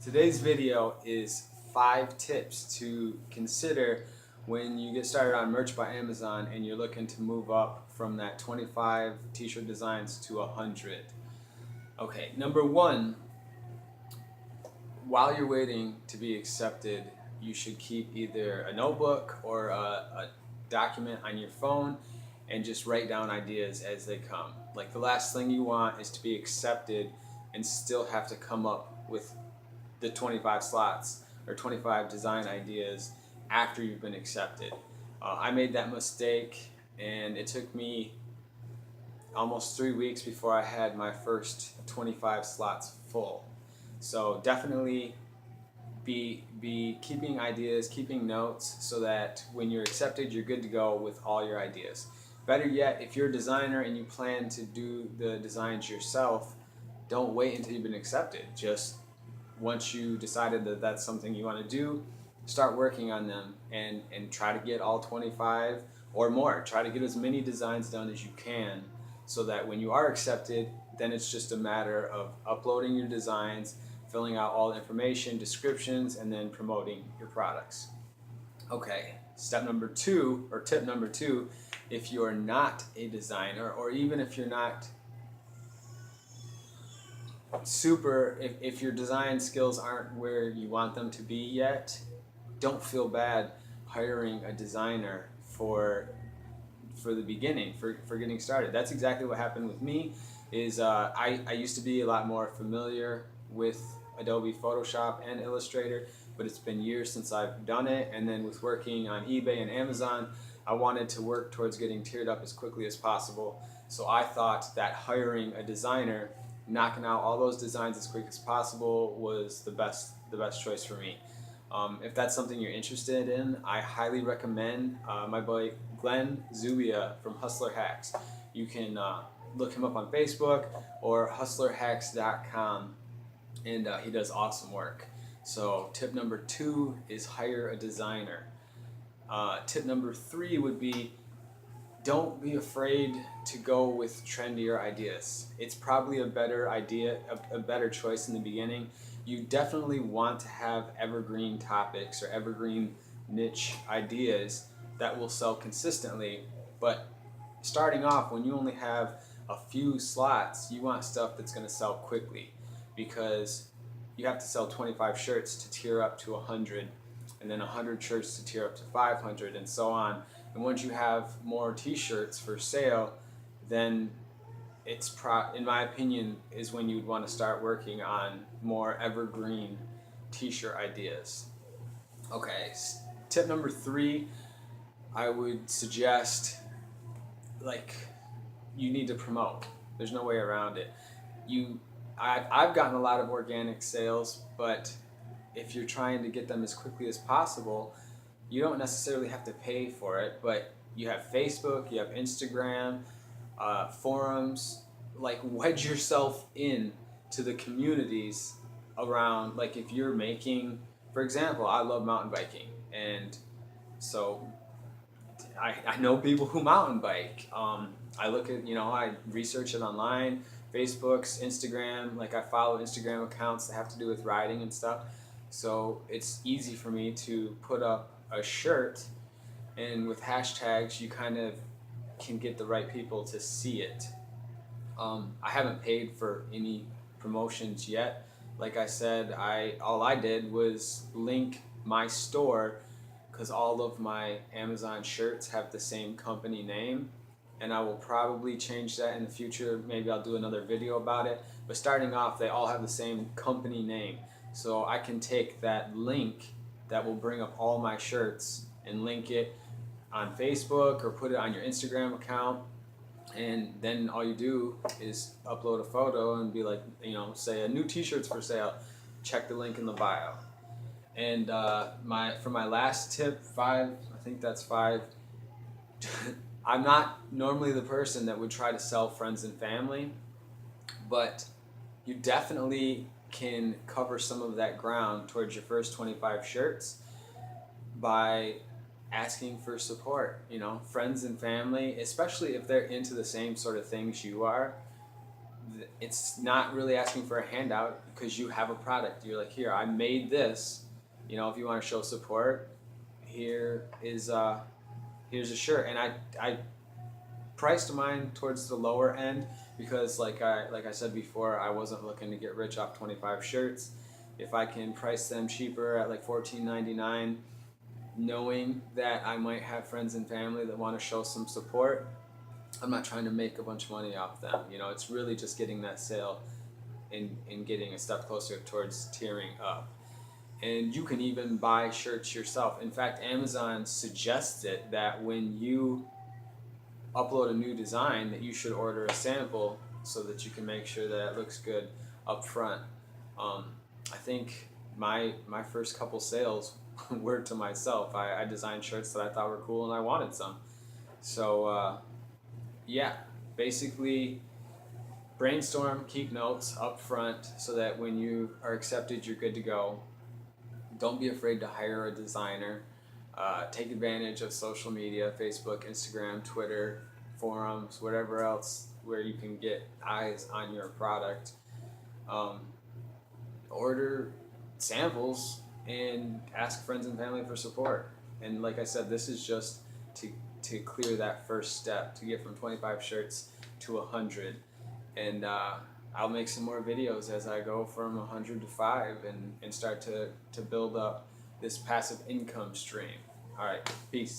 Today's video is 5 tips to consider when you get started on Merch by Amazon and you're looking to move up from that 25 t-shirt designs to 100. Okay, number 1, while you're waiting to be accepted, you should keep either a notebook or a document on your phone and just write down ideas as they come. Like, the last thing you want is to be accepted and still have to come up with the 25 slots or 25 design ideas after you've been accepted. I made that mistake and it took me almost 3 weeks before I had my first 25 slots full. So definitely be keeping ideas, keeping notes, so that when you're accepted, you're good to go with all your ideas. Better yet, if you're a designer and you plan to do the designs yourself, don't wait until you've been accepted. Just once you decided that that's something you want to do, start working on them and try to get all 25 or more. Try to get as many designs done as you can, so that when you are accepted, then it's just a matter of uploading your designs, filling out all the information, descriptions, and then promoting your products. Okay, step number 2, or tip number 2, if you're not a designer, or even if you're not if your design skills aren't where you want them to be yet, don't feel bad hiring a designer for the beginning, for getting started. That's exactly what happened with me. I used to be a lot more familiar with Adobe Photoshop and Illustrator, but it's been years since I've done it, and then with working on eBay and Amazon, I wanted to work towards getting tiered up as quickly as possible. So I thought that hiring a designer, knocking out all those designs as quick as possible, was the best choice for me. If that's something you're interested in, I highly recommend my boy Glenn Zubia from Hustler Hacks. You can look him up on Facebook or hustlerhacks.com, and he does awesome work. So tip number 2 is hire a designer. Tip number 3 would be, don't be afraid to go with trendier ideas. It's probably a better idea, a better choice in the beginning. You definitely want to have evergreen topics or evergreen niche ideas that will sell consistently, but starting off, when you only have a few slots, you want stuff that's going to sell quickly, because you have to sell 25 shirts to tier up to 100, and then 100 shirts to tier up to 500, and so on. And once you have more t-shirts for sale, then in my opinion, is when you'd want to start working on more evergreen t-shirt ideas. Okay, tip number 3, I would suggest, you need to promote. There's no way around it. I've gotten a lot of organic sales, but if you're trying to get them as quickly as possible, you don't necessarily have to pay for it, but you have Facebook, you have Instagram, forums. Wedge yourself in to the communities around. Like, if you're making, for example, I love mountain biking, and so I know people who mountain bike. I look at, I research it online, Facebook's, Instagram. I follow Instagram accounts that have to do with riding and stuff. So it's easy for me to put up a shirt, and with hashtags, you kind of can get the right people to see it. I haven't paid for any promotions yet. Like I said, all I did was link my store, because all of my Amazon shirts have the same company name, and I will probably change that in the future. Maybe I'll do another video about it, but starting off, they all have the same company name. So I can take that link that will bring up all my shirts and link it on Facebook or put it on your Instagram account, and then all you do is upload a photo and be like, say a new t-shirt's for sale, check the link in the bio. And for my last tip, 5, I think that's 5, I'm not normally the person that would try to sell friends and family, but you definitely can cover some of that ground towards your first 25 shirts by asking for support. Friends and family, especially if they're into the same sort of things you are, it's not really asking for a handout because you have a product. You're like, here, I made this. You know, if you want to show support, here is here's a shirt, and I priced mine towards the lower end because like I said before, I wasn't looking to get rich off 25 shirts. If I can price them cheaper at like $14.99, knowing that I might have friends and family that want to show some support, I'm not trying to make a bunch of money off them. You know, it's really just getting that sale and getting a step closer towards tearing up. And you can even buy shirts yourself. In fact, Amazon suggested that when you upload a new design, that you should order a sample so that you can make sure that it looks good up front. I think my first couple sales were to myself. I designed shirts that I thought were cool and I wanted some. So yeah, basically brainstorm, keep notes up front so that when you are accepted, you're good to go. Don't be afraid to hire a designer. Take advantage of social media, Facebook, Instagram, Twitter, forums, whatever else where you can get eyes on your product. Order samples and ask friends and family for support. And like I said, this is just to clear that first step to get from 25 shirts to 100. And I'll make some more videos as I go from 100 to 5 and start to build up this passive income stream. All right, peace.